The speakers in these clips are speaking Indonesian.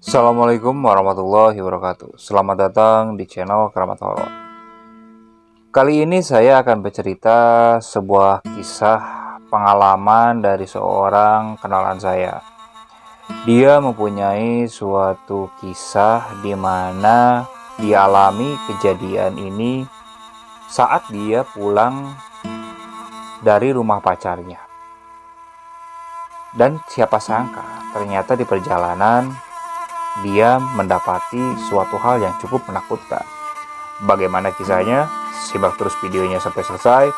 Assalamualaikum warahmatullahi wabarakatuh. Selamat datang di channel Keramat Horor. Kali ini saya akan bercerita sebuah kisah pengalaman dari seorang kenalan saya. Dia mempunyai suatu kisah di mana dialami kejadian ini saat dia pulang dari rumah pacarnya. Dan siapa sangka ternyata di perjalanan dia mendapati suatu hal yang cukup menakutkan. Bagaimana kisahnya? Simak terus videonya sampai selesai.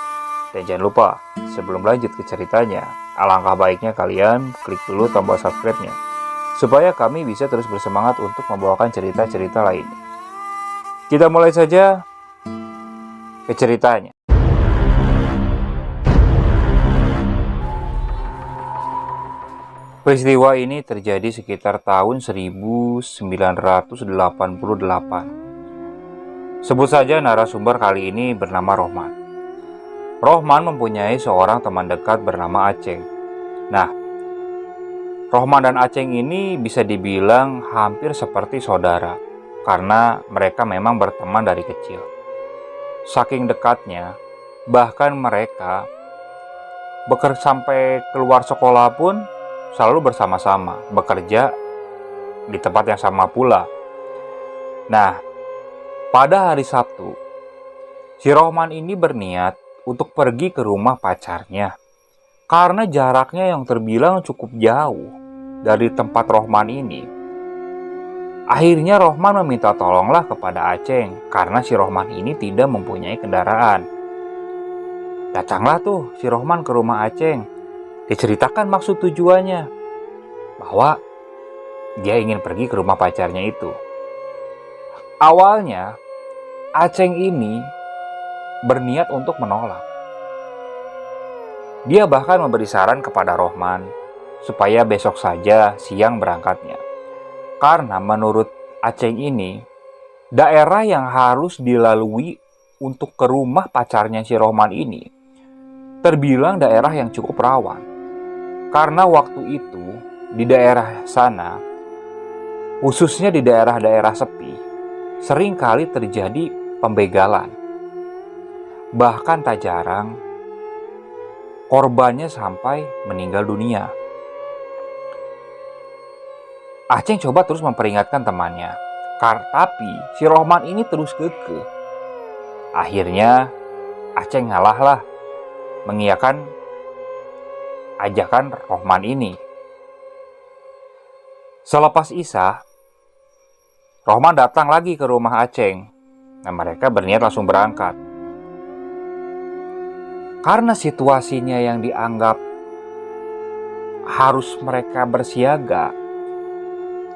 Dan jangan lupa, sebelum lanjut ke ceritanya, alangkah baiknya kalian klik dulu tombol subscribe-nya, supaya kami bisa terus bersemangat untuk membawakan cerita-cerita lainnya. Kita mulai saja ke ceritanya. Peristiwa ini terjadi sekitar tahun 1988. Sebut saja narasumber kali ini bernama Rohman. Rohman mempunyai seorang teman dekat bernama Aceng. Nah, Rohman dan Aceng ini bisa dibilang hampir seperti saudara, karena mereka memang berteman dari kecil. Saking dekatnya, bahkan mereka bekerja sampai keluar sekolah pun selalu bersama-sama, bekerja di tempat yang sama pula. Nah, pada hari Sabtu, si Rohman ini berniat untuk pergi ke rumah pacarnya. Karena jaraknya yang terbilang cukup jauh dari tempat Rohman ini. Akhirnya Rohman meminta tolonglah kepada Aceng, karena si Rohman ini tidak mempunyai kendaraan. Datanglah tuh si Rohman ke rumah Aceng. Diceritakan maksud tujuannya, bahwa dia ingin pergi ke rumah pacarnya itu. Awalnya, Aceng ini berniat untuk menolak. Dia bahkan memberi saran kepada Rohman supaya besok saja siang berangkatnya. Karena menurut Aceng ini, daerah yang harus dilalui untuk ke rumah pacarnya si Rohman ini terbilang daerah yang cukup rawan. Karena waktu itu di daerah sana, khususnya di daerah-daerah sepi, seringkali terjadi pembegalan. Bahkan tak jarang korbannya sampai meninggal dunia. Aceng coba terus memperingatkan temannya, tapi si Rohman ini terus kekeh. Akhirnya Aceng ngalahlah mengiyakan ajakan Rohman ini. Selepas Isya, Rohman datang lagi ke rumah Aceng. Nah, mereka berniat langsung berangkat. Karena situasinya yang dianggap harus mereka bersiaga,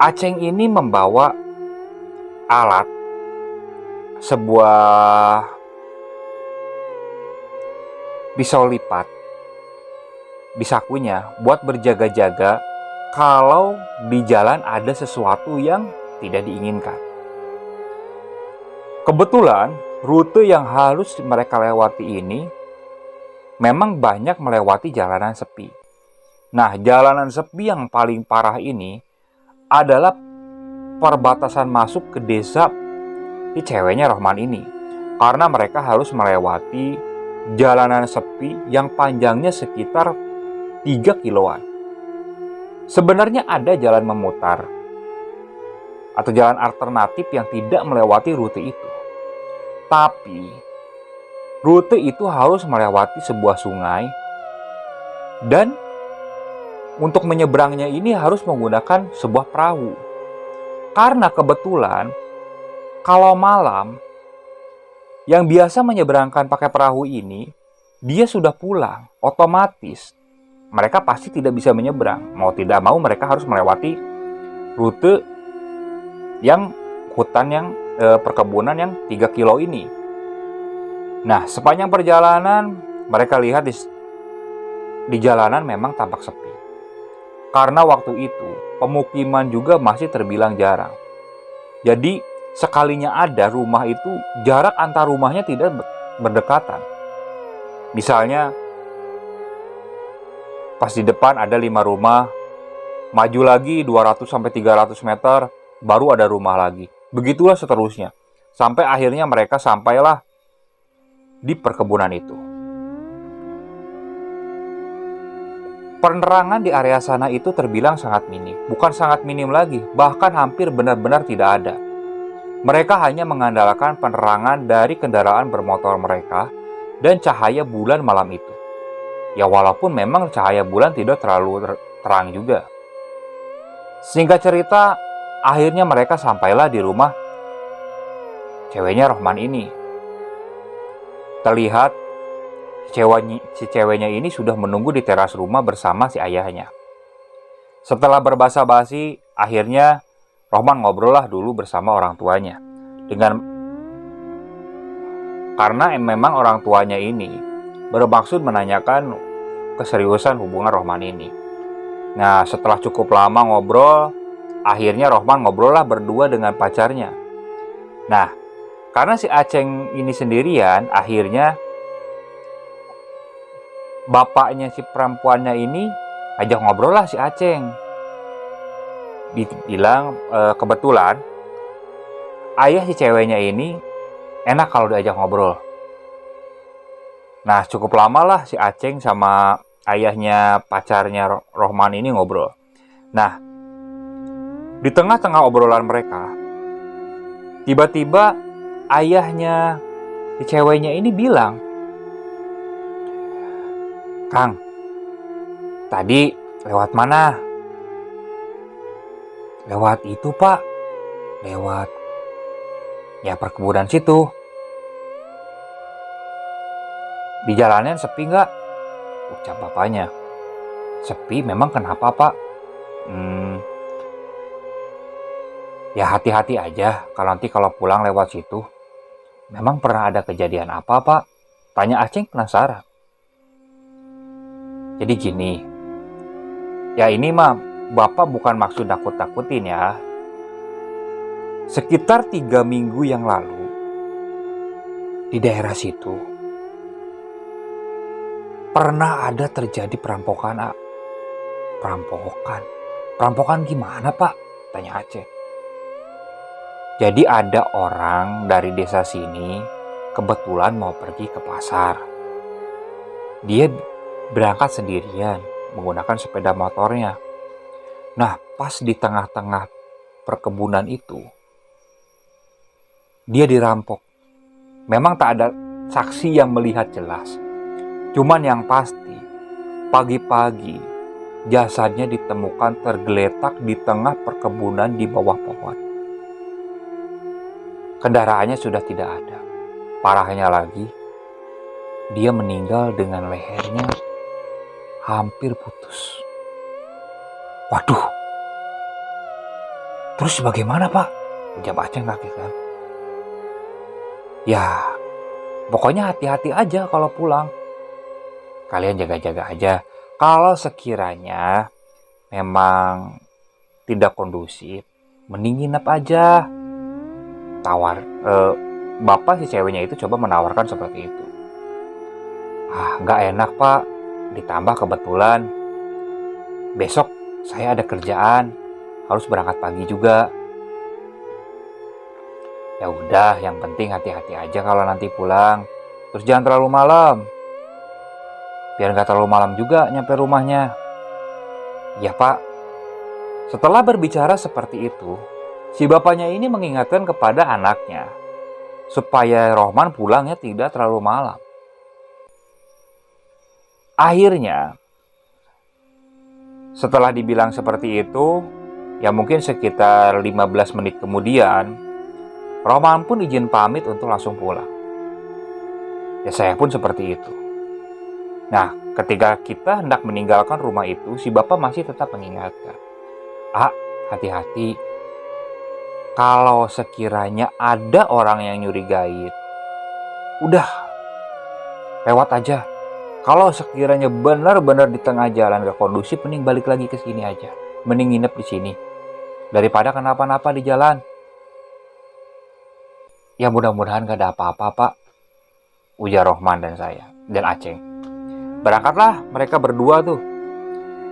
Aceng ini membawa alat, sebuah pisau lipat di sakunya buat berjaga-jaga kalau di jalan ada sesuatu yang tidak diinginkan. Kebetulan rute yang harus mereka lewati ini memang banyak melewati jalanan sepi. Nah, jalanan sepi yang paling parah ini adalah perbatasan masuk ke desa di ceweknya Rohman ini. Karena mereka harus melewati jalanan sepi yang panjangnya sekitar 3 kiloan. Sebenarnya ada jalan memutar atau jalan alternatif yang tidak melewati rute itu. Tapi rute itu harus melewati sebuah sungai, dan untuk menyeberangnya ini harus menggunakan sebuah perahu. Karena kebetulan kalau malam, yang biasa menyeberangkan pakai perahu ini dia sudah pulang, otomatis mereka pasti tidak bisa menyeberang. Mau tidak mau mereka harus melewati rute yang hutan yang perkebunan yang 3 kilo ini. Nah, sepanjang perjalanan mereka lihat di jalanan memang tampak sepi. Karena waktu itu pemukiman juga masih terbilang jarang. Jadi sekalinya ada rumah itu, jarak antar rumahnya tidak berdekatan. Misalnya pas di depan ada 5 rumah, maju lagi 200-300 meter baru ada rumah lagi. Begitulah seterusnya. Sampai akhirnya mereka sampailah di perkebunan itu. Penerangan di area sana itu terbilang sangat minim. Bukan sangat minim lagi, bahkan hampir benar-benar tidak ada. Mereka hanya mengandalkan penerangan dari kendaraan bermotor mereka dan cahaya bulan malam itu. Ya walaupun memang cahaya bulan tidak terlalu terang juga. Singkat cerita, akhirnya mereka sampailah di rumah ceweknya Rohman ini. Terlihat si ceweknya ini sudah menunggu di teras rumah bersama si ayahnya. Setelah berbasa-basi, akhirnya Rohman ngobrol lah dulu bersama orang tuanya. Karena memang orang tuanya ini bermaksud menanyakan keseriusan hubungan Rohman ini. Nah, setelah cukup lama ngobrol, akhirnya Rohman ngobrol lah berdua dengan pacarnya. Nah, karena si Aceng ini sendirian, akhirnya bapaknya si perempuannya ini ajak ngobrol lah si Aceng. Dibilang kebetulan ayah si ceweknya ini enak kalau diajak ngobrol. Nah, cukup lama lah si Aceng sama ayahnya pacarnya Rohman ini ngobrol. Nah, di tengah-tengah obrolan mereka, tiba-tiba ayahnya si ceweknya ini bilang, "Kang, tadi lewat mana?" "Lewat itu, Pak. Lewat ya perkebunan situ." "Di jalanan sepi nggak?" ucap bapaknya. "Sepi memang kenapa, Pak?" Ya hati-hati aja kalau pulang lewat situ." "Memang pernah ada kejadian apa, Pak?" tanya Aceng penasaran. "Jadi gini, ya ini mah Bapak bukan maksud nakut-nakutin ya. Sekitar 3 minggu yang lalu, di daerah situ, pernah ada terjadi perampokan. Perampokan gimana, Pak?" tanya Aceh. "Jadi ada orang dari desa sini kebetulan mau pergi ke pasar. Dia berangkat sendirian menggunakan sepeda motornya. Nah, pas di tengah-tengah perkebunan itu, dia dirampok. Memang tak ada saksi yang melihat jelas. Cuman yang pasti, pagi-pagi jasadnya ditemukan tergeletak di tengah perkebunan di bawah pohon. Kendaraannya sudah tidak ada. Parahnya lagi, dia meninggal dengan lehernya hampir putus." "Waduh, terus bagaimana, Pak?" ucap Aceng kaget kan. "Ya, pokoknya hati-hati aja kalau pulang. Kalian jaga-jaga aja. Kalau sekiranya memang tidak kondusif, mending nginep aja." Bapak si ceweknya itu coba menawarkan seperti itu. "Nggak enak, Pak. Ditambah kebetulan besok saya ada kerjaan, harus berangkat pagi juga." "Ya udah, yang penting hati-hati aja kalau nanti pulang. Terus jangan terlalu malam. Biar nggak terlalu malam juga nyampe rumahnya." "Ya, Pak." Setelah berbicara seperti itu, si bapaknya ini mengingatkan kepada anaknya supaya Rohman pulangnya tidak terlalu malam. Akhirnya, setelah dibilang seperti itu, ya mungkin sekitar 15 menit kemudian, Rohman pun izin pamit untuk langsung pulang. Ya saya pun seperti itu. Nah, ketika kita hendak meninggalkan rumah itu, si bapak masih tetap mengingatkan, hati-hati. Kalau sekiranya ada orang yang nyurigain, udah lewat aja. Kalau sekiranya benar-benar di tengah jalan gak kondusif, mending balik lagi ke sini aja. Mending nginep di sini daripada kenapa-napa di jalan." "Ya mudah-mudahan gak ada apa-apa, Pak," ujar Rohman dan saya dan Aceng. Berangkatlah mereka berdua tuh.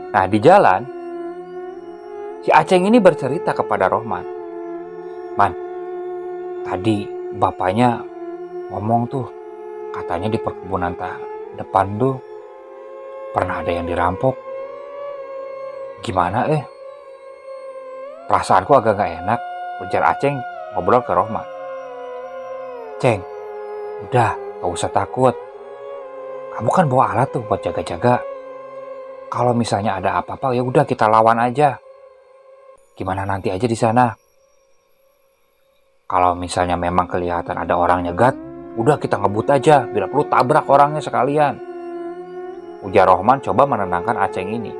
Nah, di jalan si Aceng ini bercerita kepada Rohman, Man, tadi bapaknya ngomong tuh, katanya di perkebunan depan tuh pernah ada yang dirampok. Gimana Perasaanku agak gak enak, ujar Aceng ngobrol ke Rohman. Ceng, udah gak usah takut. Kamu kan bawa alat tuh buat jaga-jaga. Kalau misalnya ada apa-apa ya udah kita lawan aja. Gimana nanti aja di sana. Kalau misalnya memang kelihatan ada orang nyegat, udah kita ngebut aja, bila perlu tabrak orangnya sekalian. Ujar Rohman coba menenangkan Aceng ini.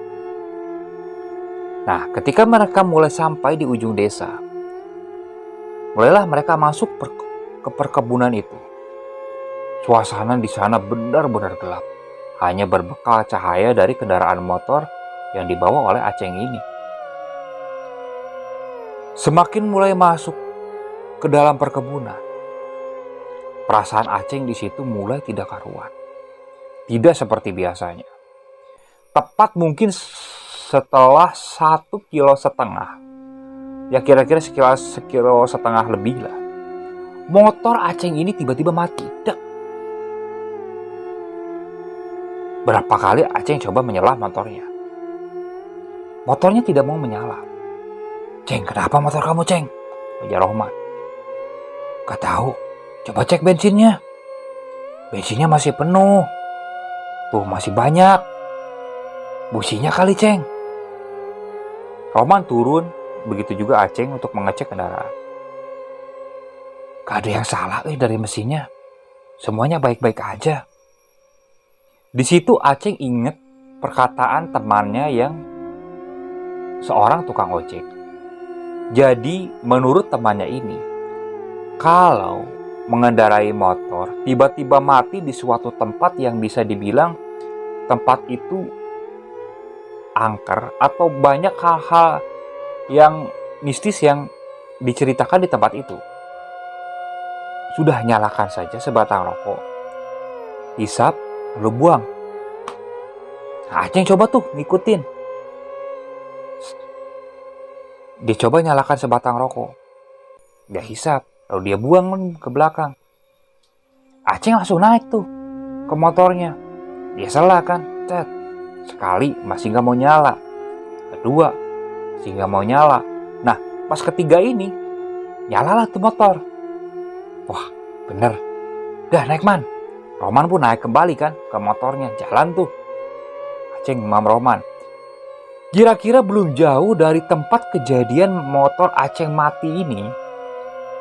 Nah, ketika mereka mulai sampai di ujung desa, mulailah mereka masuk ke perkebunan itu. Suasana di sana benar-benar gelap, hanya berbekal cahaya dari kendaraan motor yang dibawa oleh Aceng ini. Semakin mulai masuk ke dalam perkebunan, perasaan Aceng di situ mulai tidak karuan. Tidak seperti biasanya. Tepat mungkin setelah 1,5 kilo, ya kira-kira sekilo setengah lebih lah, motor Aceng ini tiba-tiba mati. Berapa kali Aceng coba menyelah motornya. Motornya tidak mau menyala. Ceng, kenapa motor kamu, Ceng? Ujar Rohman. Gak tahu. Coba cek bensinnya. Bensinnya masih penuh. Tuh masih banyak. Businya kali, Ceng. Rohman turun, begitu juga Aceng untuk mengecek kendaraan. Gak ada yang salah dari mesinnya. Semuanya baik-baik aja. Di situ Aceng inget perkataan temannya yang seorang tukang ojek. Jadi menurut temannya ini, kalau mengendarai motor tiba-tiba mati di suatu tempat yang bisa dibilang tempat itu angker atau banyak hal-hal yang mistis yang diceritakan di tempat itu, sudah nyalakan saja sebatang rokok, hisap, lalu buang. Nah, Aceng coba tuh ngikutin. Dia coba nyalakan sebatang rokok. Dia hisap, lalu dia buang ke belakang. Aceng langsung naik tuh ke motornya. Dia salah kan, sekali masih gak mau nyala, kedua masih gak mau nyala. Nah, pas ketiga ini nyalalah tuh motor. Wah, bener. Dah naik, Man. Roman pun naik kembali kan ke motornya, jalan tuh Aceng Mam Roman. Kira-kira belum jauh dari tempat kejadian motor Aceng mati ini,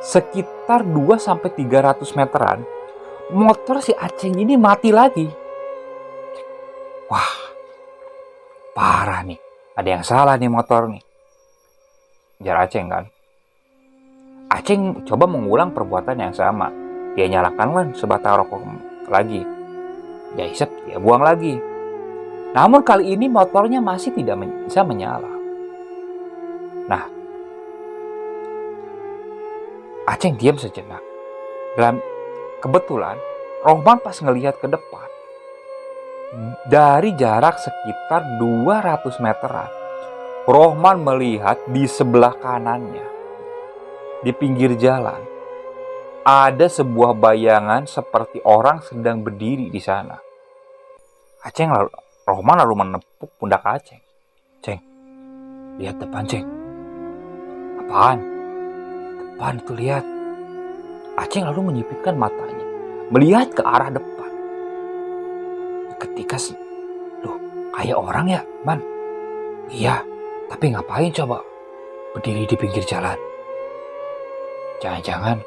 sekitar 2-300 meteran, motor si Aceng ini mati lagi. Wah, parah nih, ada yang salah nih motor nih, ujar Aceng kan. Aceng coba mengulang perbuatan yang sama. Dia nyalakan sebatang rokok lagi. Dia hisap, dia buang lagi. Namun kali ini motornya masih tidak bisa menyala. Nah, Aceng diam sejenak. Dan kebetulan Rohman pas ngelihat ke depan, dari jarak sekitar 200 meteran, Rohman melihat di sebelah kanannya, di pinggir jalan, ada sebuah bayangan seperti orang sedang berdiri di sana. Rohman lalu menepuk pundak Aceng. Ceng, lihat depan, Ceng. Apaan? Depan tuh, lihat. Aceng lalu menyipitkan matanya, melihat ke arah depan. Ketika kayak orang ya, Man? Iya, tapi ngapain coba berdiri di pinggir jalan? Jangan-jangan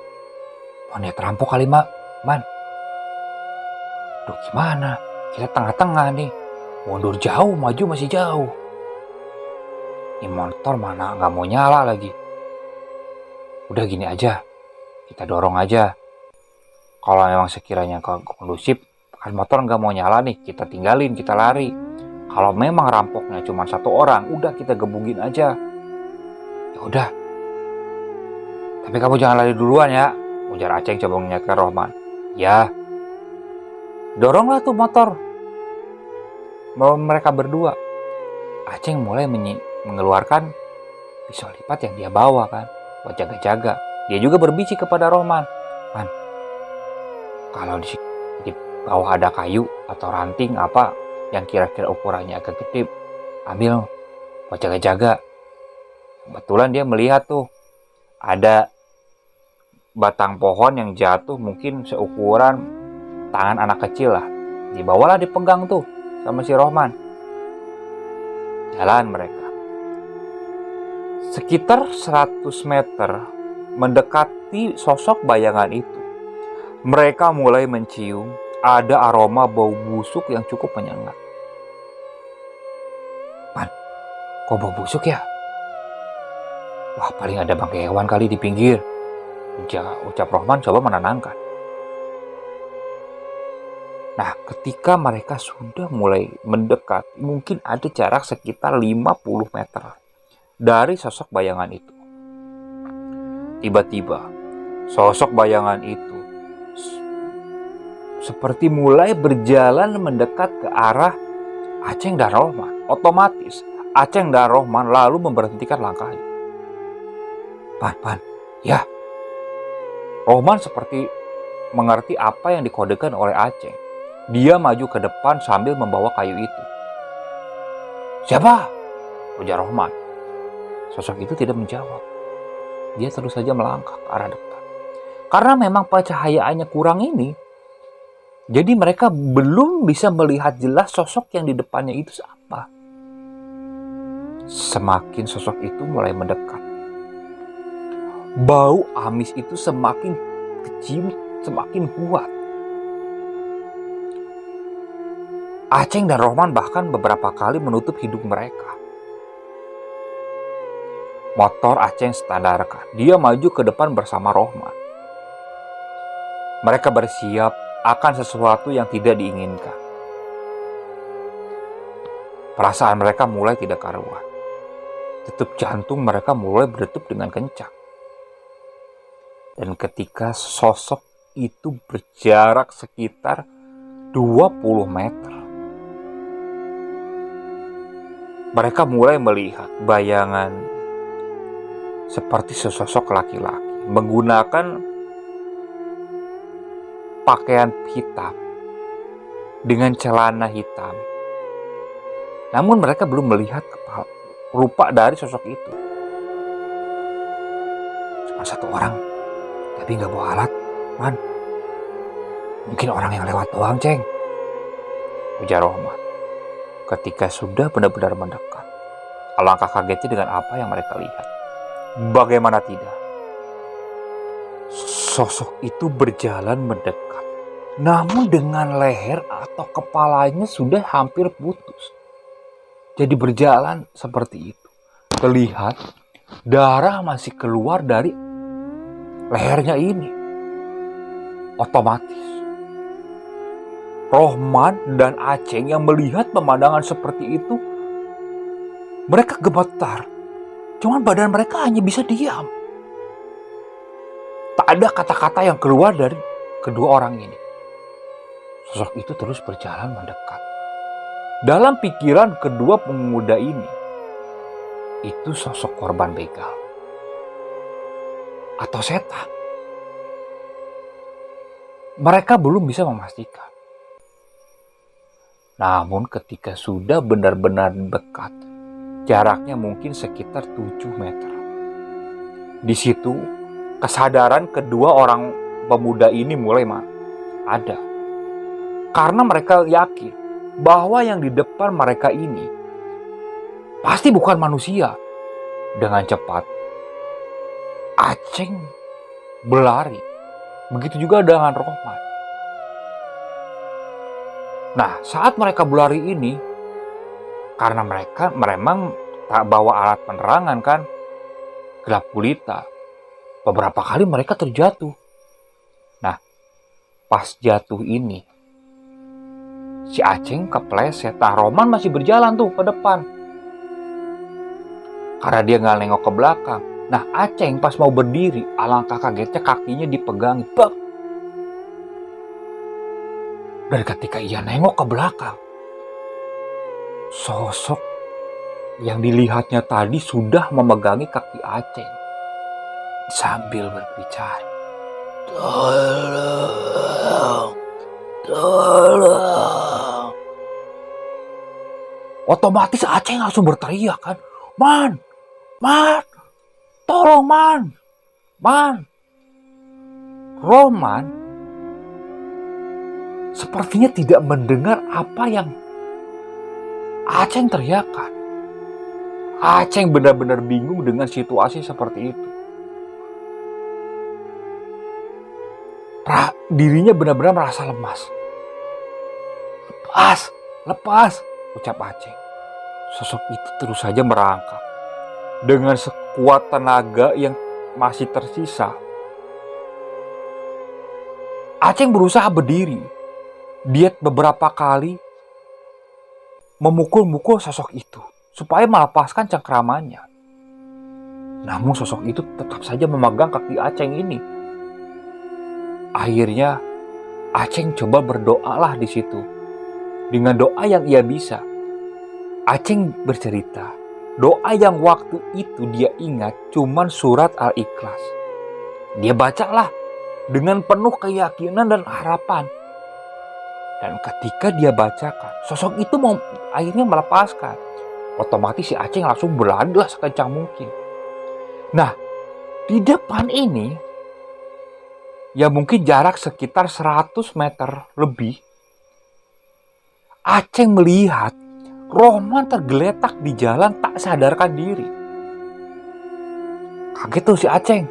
mau niat rampok kali, Man? Duh, gimana? Kita tengah-tengah nih. Mundur jauh, maju masih jauh. Ini motor mana gak mau nyala lagi. Udah gini aja, kita dorong aja. Kalau memang sekiranya kondusif, kan motor gak mau nyala nih, kita tinggalin, kita lari. Kalau memang rampoknya cuma satu orang, udah kita gebugin aja. Ya udah. Tapi kamu jangan lari duluan ya, ujar Aceng coba mengingatkan Rohman. Ya. Doronglah tuh motor. Mereka berdua. Aceng mulai mengeluarkan pisau lipat yang dia bawa kan, buat jaga-jaga. Dia juga berbisik kepada Rohman, "Man, kalau di bawah ada kayu atau ranting apa yang kira-kira ukurannya agak gede, ambil buat jaga-jaga." Kebetulan dia melihat tuh ada batang pohon yang jatuh mungkin seukuran tangan anak kecil lah. Dibawalah, dipegang tuh sama si Rohman. Jalan mereka. Sekitar 100 meter mendekati sosok bayangan itu, mereka mulai mencium ada aroma bau busuk yang cukup menyengat. "Man, kok bau busuk ya? Wah, paling ada bangkai hewan kali di pinggir," ucap Rohman coba menenangkan. Nah, ketika mereka sudah mulai mendekat, mungkin ada jarak sekitar 50 meter dari sosok bayangan itu. Tiba-tiba, sosok bayangan itu seperti mulai berjalan mendekat ke arah Aceng dan Rohman. Otomatis, Aceng dan Rohman lalu memberhentikan langkahnya. Pan, ya." Rohman seperti mengerti apa yang dikodekan oleh Aceng. Dia maju ke depan sambil membawa kayu itu. "Siapa?" ujar Rohman. Sosok itu tidak menjawab. Dia terus saja melangkah ke arah depan. Karena memang pencahayaannya kurang ini, jadi mereka belum bisa melihat jelas sosok yang di depannya itu siapa. Semakin sosok itu mulai mendekat, bau amis itu semakin kecium, semakin kuat. Aceng dan Rohman bahkan beberapa kali menutup hidung mereka. Motor Aceng standarkan. Dia maju ke depan bersama Rohman. Mereka bersiap akan sesuatu yang tidak diinginkan. Perasaan mereka mulai tidak karuan. Detak jantung mereka mulai berdetak dengan kencang. Dan ketika sosok itu berjarak sekitar 20 meter, mereka mulai melihat bayangan seperti sesosok laki-laki menggunakan pakaian hitam dengan celana hitam. Namun mereka belum melihat rupa dari sosok itu. Cuma satu orang, tapi nggak bawa alat, Man. Mungkin orang yang lewat doang, Ceng, ujar Rohman. Ketika sudah benar-benar mendekat, alangkah kagetnya dengan apa yang mereka lihat. Bagaimana tidak? Sosok itu berjalan mendekat, namun dengan leher atau kepalanya sudah hampir putus. Jadi berjalan seperti itu. Terlihat darah masih keluar dari lehernya ini. Otomatis Rohman dan Aceng yang melihat pemandangan seperti itu, mereka gemetar. Cuman badan mereka hanya bisa diam. Tak ada kata-kata yang keluar dari kedua orang ini. Sosok itu terus berjalan mendekat. Dalam pikiran kedua pemuda ini, itu sosok korban begal atau setan. Mereka belum bisa memastikan. Namun ketika sudah benar-benar dekat, jaraknya mungkin sekitar 7 meter. Di situ kesadaran kedua orang pemuda ini mulai ada. Karena mereka yakin bahwa yang di depan mereka ini pasti bukan manusia. Dengan cepat, Aceng berlari. Begitu juga dengan Rohman. Nah, saat mereka berlari ini, karena mereka memang tak bawa alat penerangan kan, gelap gulita. Beberapa kali mereka terjatuh. Nah, pas jatuh ini, si Aceng kepleset. Nah, Rohman masih berjalan tuh ke depan. Karena dia gak nengok ke belakang. Nah, Aceng pas mau berdiri, alangkah kagetnya kakinya dipegangi. Bak! Dan ketika ia nengok ke belakang, sosok yang dilihatnya tadi sudah memegangi kaki Aceng. sambil berbicara, "Tolong, tolong." Otomatis Aceh langsung berteriak kan, "Man, man, tolong man, man." Roman sepertinya tidak mendengar apa yang Aceh teriakkan. Aceh benar-benar bingung dengan situasi seperti itu. Dirinya benar-benar merasa lemas. "Lepas, lepas," ucap Aceh. Sosok itu terus saja merangkak. Dengan sekuat tenaga yang masih tersisa, Aceh berusaha berdiri. Dia beberapa kali memukul-mukul sosok itu supaya melepaskan cengkramannya. Namun sosok itu tetap saja memegang kaki Aceh ini. Akhirnya Aceh coba berdoalah di situ. Dengan doa yang ia bisa, Aceh bercerita, doa yang waktu itu dia ingat cuman surat Al-Ikhlas. Dia bacalah dengan penuh keyakinan dan harapan. Dan ketika dia bacakan, sosok itu akhirnya melepaskan. Otomatis si Aceh langsung berlarilah sekencang mungkin. Nah, di depan ini, ya mungkin jarak sekitar 100 meter lebih, Aceh melihat Roman tergeletak di jalan tak sadarkan diri. Kaget tuh si Aceh.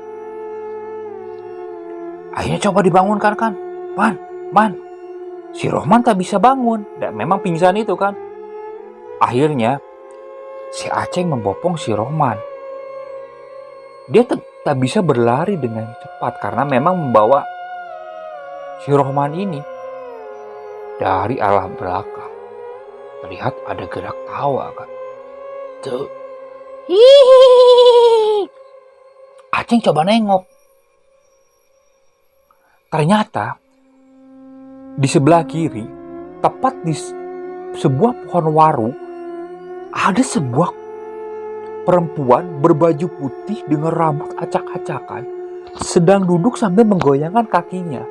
Akhirnya coba dibangunkan kan. Man, si Roman tak bisa bangun. Dan memang pingsan itu kan. Akhirnya si Aceh membopong si Roman. Dia tak bisa berlari dengan cepat karena memang membawa si Roman ini dari arah belakang. Terlihat ada gerak tawa kan. Tuh. Hihihi. Aceh coba nengok. Ternyata di sebelah kiri, tepat di sebuah pohon waru, ada sebuah perempuan berbaju putih dengan rambut acak-acakan sedang duduk sambil menggoyangkan kakinya.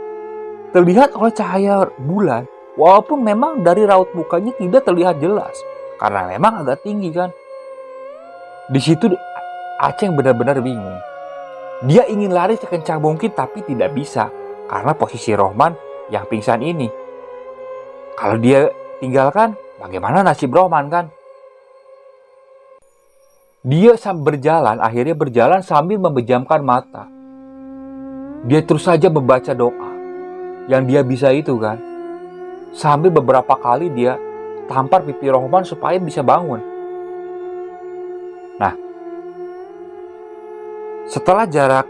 Terlihat oleh cahaya bulan, walaupun memang dari raut mukanya tidak terlihat jelas karena memang agak tinggi kan. Di situ Aceh benar-benar bingung. Dia ingin lari sekencang mungkin tapi tidak bisa karena posisi Rohman yang pingsan ini. Kalau dia tinggalkan, bagaimana nasib Rohman kan? Dia akhirnya berjalan sambil memejamkan mata. Dia terus saja membaca doa yang dia bisa itu kan. Sambil beberapa kali dia tampar pipi Rohman supaya bisa bangun. Nah, setelah jarak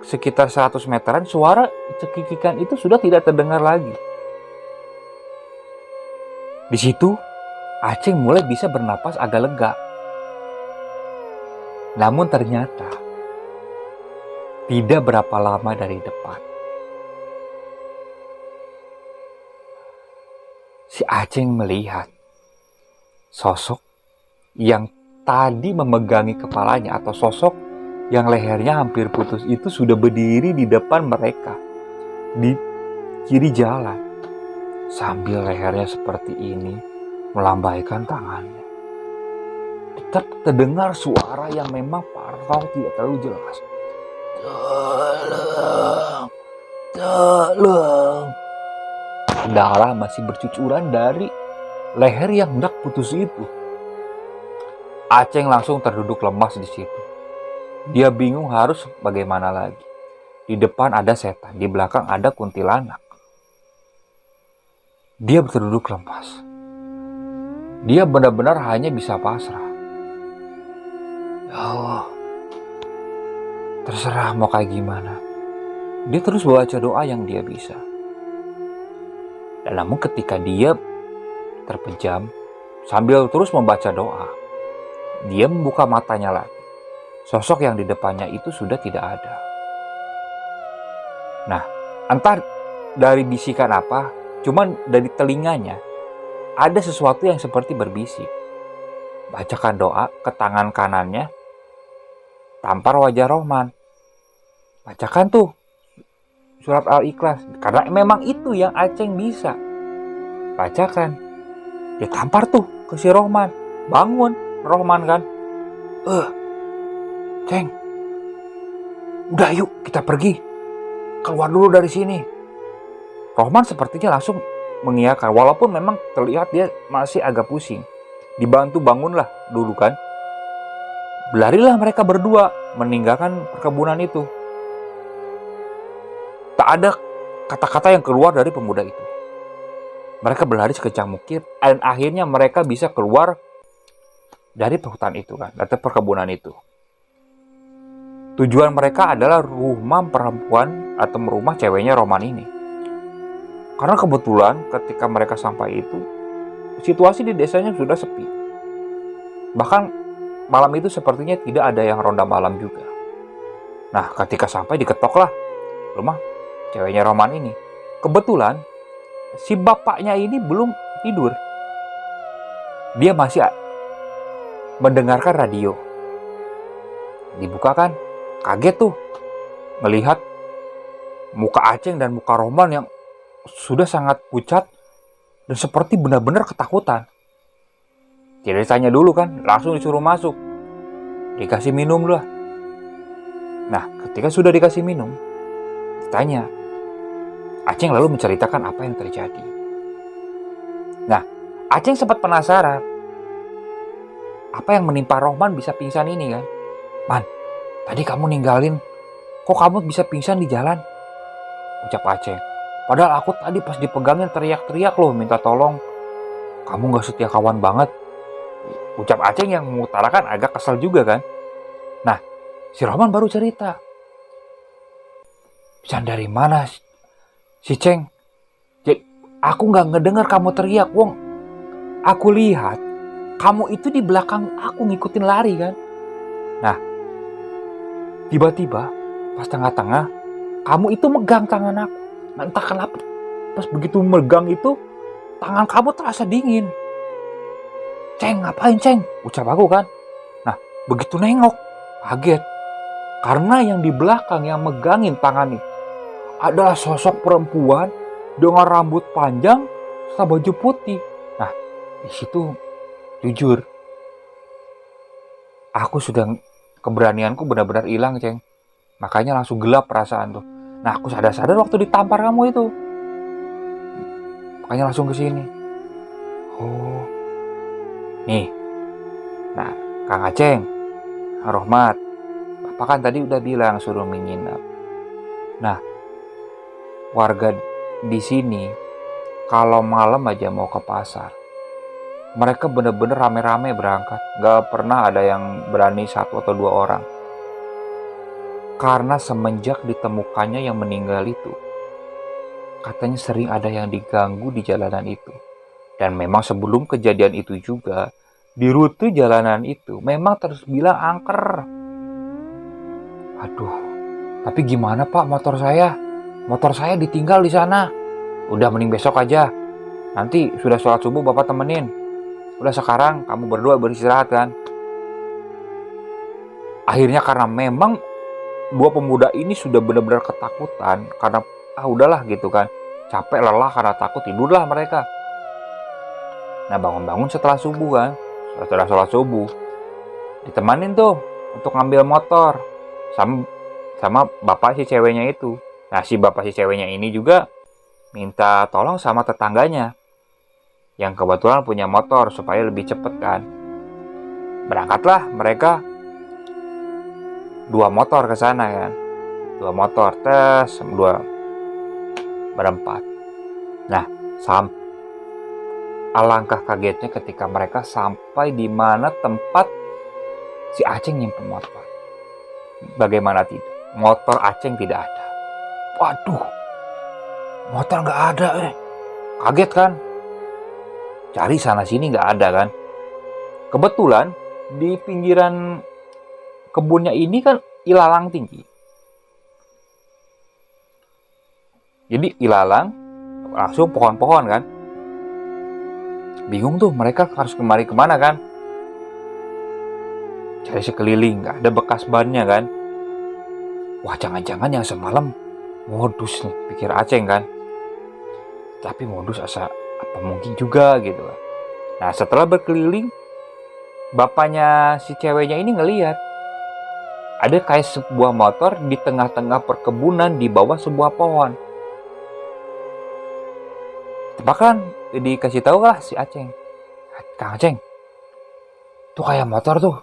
sekitar 100 meteran, suara cekikikan itu sudah tidak terdengar lagi. Di situ, Aceh mulai bisa bernapas agak lega. Namun ternyata, tidak berapa lama dari depan, si Aceh melihat sosok yang tadi memegangi kepalanya atau sosok yang lehernya hampir putus itu sudah berdiri di depan mereka di kiri jalan sambil lehernya seperti ini melambaikan tangannya. Tetap terdengar suara yang memang parau tidak terlalu jelas. Tolong, tolong. Darah masih bercucuran dari leher yang hendak putus itu. Aceh langsung terduduk lemas di situ. Dia bingung harus bagaimana lagi. Di depan ada setan, di belakang ada kuntilanak. Dia terduduk lemas. Dia benar-benar hanya bisa pasrah. Ya Allah, terserah mau kayak gimana. Dia terus baca doa yang dia bisa. Dan namun ketika dia terpejam sambil terus membaca doa, dia membuka matanya lagi. Sosok yang di depannya itu sudah tidak ada. Nah, entah dari bisikan apa, cuman dari telinganya ada sesuatu yang seperti berbisik. Bacakan doa ke tangan kanannya, tampar wajah Rohman. bacakan tuh surat Al-Ikhlas. Karena memang itu yang Aceng bisa. Bacakan. Dia tampar tuh ke si Rohman. Bangun Rohman kan. Ceng, udah yuk kita pergi. Keluar dulu dari sini. Rohman sepertinya langsung mengiyakan. Walaupun memang terlihat dia masih agak pusing. Dibantu bangunlah dulu kan. Berlarilah mereka berdua meninggalkan perkebunan itu. Tak ada kata-kata yang keluar dari pemuda itu. Mereka berlari sekejap mungkin dan akhirnya mereka bisa keluar dari hutan itu kan, dari perkebunan itu. Tujuan mereka adalah rumah perempuan atau rumah ceweknya Roman ini. Karena kebetulan ketika mereka sampai itu, situasi di desanya sudah sepi. Bahkan malam itu sepertinya tidak ada yang ronda malam juga. Nah, ketika sampai diketoklah rumah ceweknya Roman ini. Kebetulan si bapaknya ini belum tidur. Dia masih mendengarkan radio. Dibukakan, kaget tuh melihat muka Aceng dan muka Roman yang sudah sangat pucat dan seperti benar-benar ketakutan. Tidak ditanya dulu kan, langsung disuruh masuk. Dikasih minum lah. Nah, ketika sudah dikasih minum, ditanya. Aceng lalu menceritakan apa yang terjadi. Nah, Aceng sempat penasaran. Apa yang menimpa Rohman bisa pingsan ini kan? Man, tadi kamu ninggalin. Kok kamu bisa pingsan di jalan? Ucap Aceng. Padahal aku tadi pas dipegangin teriak-teriak loh minta tolong. Kamu gak setia kawan banget. Ucap Aceng yang mengutarakan agak kesal juga kan. Nah, si Rohman baru cerita. Pingsan dari mana si Ceng? Aku gak ngedengar kamu teriak, Wong. Aku lihat kamu itu di belakang aku ngikutin lari kan. Nah, tiba-tiba pas tengah-tengah kamu itu megang tangan aku. Nah, entah kenapa pas begitu megang itu tangan kamu terasa dingin. Ceng, ngapain Ceng? Ucap aku kan. Nah, begitu nengok kaget. Karena yang di belakang yang megangin tangan ini adalah sosok perempuan dengan rambut panjang serta baju putih. Nah, di situ jujur aku sudah keberanianku benar-benar hilang, Ceng. Makanya langsung gelap perasaan tuh. Nah, aku sadar-sadar waktu ditampar kamu itu. Makanya langsung ke sini. Oh. Nih. Nah, Kang Aceng, Rohmat, Bapak kan tadi udah bilang suruh menginap. Nah, warga di sini kalau malam aja mau ke pasar, mereka bener-bener rame-rame berangkat. Gak pernah ada yang berani satu atau dua orang. Karena semenjak ditemukannya yang meninggal itu, katanya sering ada yang diganggu di jalanan itu. Dan memang sebelum kejadian itu juga, di rute jalanan itu memang terus bilang angker. Aduh, tapi gimana Pak motor saya? Motor saya ditinggal di sana. Udah mending besok aja. Nanti sudah sholat subuh Bapak temenin. Udah sekarang kamu berdua beristirahat kan. Akhirnya karena memang dua pemuda ini sudah benar-benar ketakutan. Karena udahlah gitu kan. Capek lelah karena takut, tidurlah mereka. Nah, bangun-bangun setelah subuh kan. Setelah sholat subuh ditemanin tuh untuk ngambil motor sama bapak si ceweknya itu. Nah, si bapak si ceweknya ini juga minta tolong sama tetangganya yang kebetulan punya motor supaya lebih cepet kan. Berangkatlah mereka 2 motor ke sana kan. 2 motor berempat. Nah, alangkah kagetnya ketika mereka sampai di mana tempat si Aceng nyimpen motor. Bagaimana tidak? Motor Aceng tidak ada. Waduh, motor nggak ada. Kaget kan? Cari sana sini nggak ada kan? Kebetulan di pinggiran kebunnya ini kan ilalang tinggi. Jadi ilalang langsung pohon-pohon kan. Bingung tuh mereka harus kemana kan. Cari sekeliling, gak ada bekas bannya kan. Wah, jangan-jangan yang semalam modus nih, pikir Aceng kan. Tapi modus asa apa mungkin juga gitu kan. Nah, setelah berkeliling, bapaknya si ceweknya ini ngelihat ada kayak sebuah motor di tengah-tengah perkebunan di bawah sebuah pohon. Bahkan dikasih tahu lah si Aceng, Kang Aceng, tuh kayak motor tuh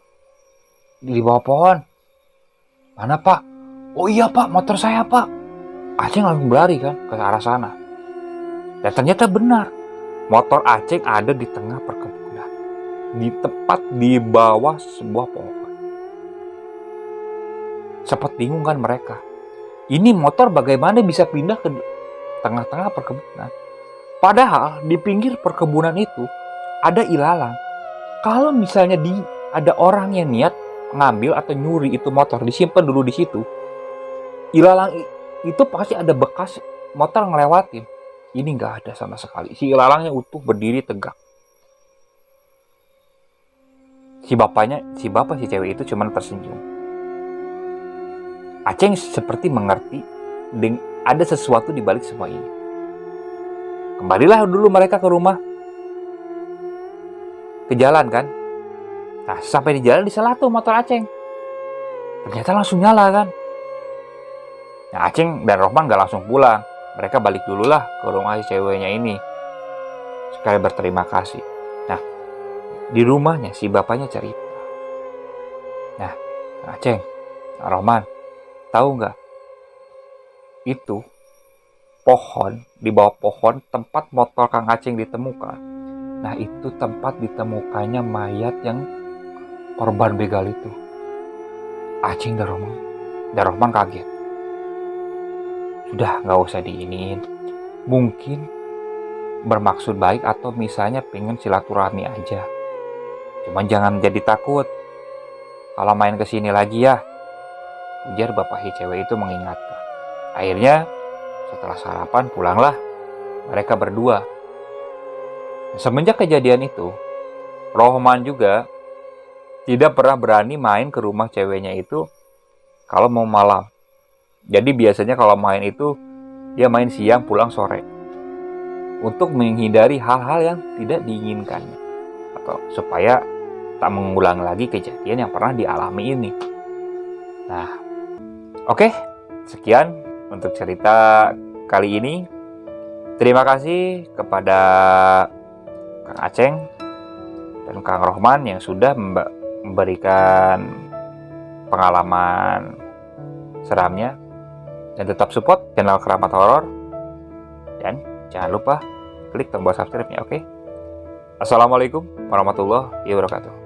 di bawah pohon. Mana pak? Oh iya pak, motor saya pak. Aceng langsung berlari kan ke arah sana. Dan ternyata benar, motor Aceng ada di tengah perkebunan, di tepat di bawah sebuah pohon. Sempat bingung kan mereka. Ini motor bagaimana bisa pindah ke tengah-tengah perkebunan? Padahal di pinggir perkebunan itu ada ilalang. Kalau misalnya ada orang yang niat ngambil atau nyuri itu motor, disimpan dulu di situ, ilalang itu pasti ada bekas motor ngelewatin. Ini nggak ada sama sekali. Si ilalangnya utuh berdiri tegak. Si bapak si cewek itu cuma tersenyum. Aceng seperti mengerti ada sesuatu di balik semua ini. Kembalilah dulu mereka ke rumah, ke jalan kan. Nah, sampai di jalan disalah tuh motor Aceng. Ternyata langsung nyala kan. Nah, Aceng dan Rohman gak langsung pulang. Mereka balik dulu lah ke rumah si ceweknya ini, sekali berterima kasih. Nah, di rumahnya si bapaknya cerita. Nah, Aceng, Rohman, tahu nggak? Itu pohon, di bawah pohon tempat motor Kang Aceng ditemukan. Nah, itu tempat ditemukannya mayat yang korban begal itu. Aceng dan Rohman kaget. Sudah, nggak usah diinin. Mungkin bermaksud baik atau misalnya pengen silaturahmi aja. Cuman jangan jadi takut kalau main kesini lagi ya, ujar bapak si cewek itu mengingatkan. Akhirnya setelah sarapan pulanglah mereka berdua. Semenjak kejadian itu, Rohman juga tidak pernah berani main ke rumah ceweknya itu kalau mau malam. Jadi biasanya kalau main itu dia main siang pulang sore, untuk menghindari hal-hal yang tidak diinginkannya, atau supaya tak mengulang lagi kejadian yang pernah dialami ini. Nah, oke, sekian untuk cerita kali ini. Terima kasih kepada Kang Aceng dan Kang Rohman yang sudah memberikan pengalaman seramnya. Dan tetap support channel Keramat Horor. Dan jangan lupa klik tombol subscribe-nya, oke? Assalamualaikum warahmatullahi wabarakatuh.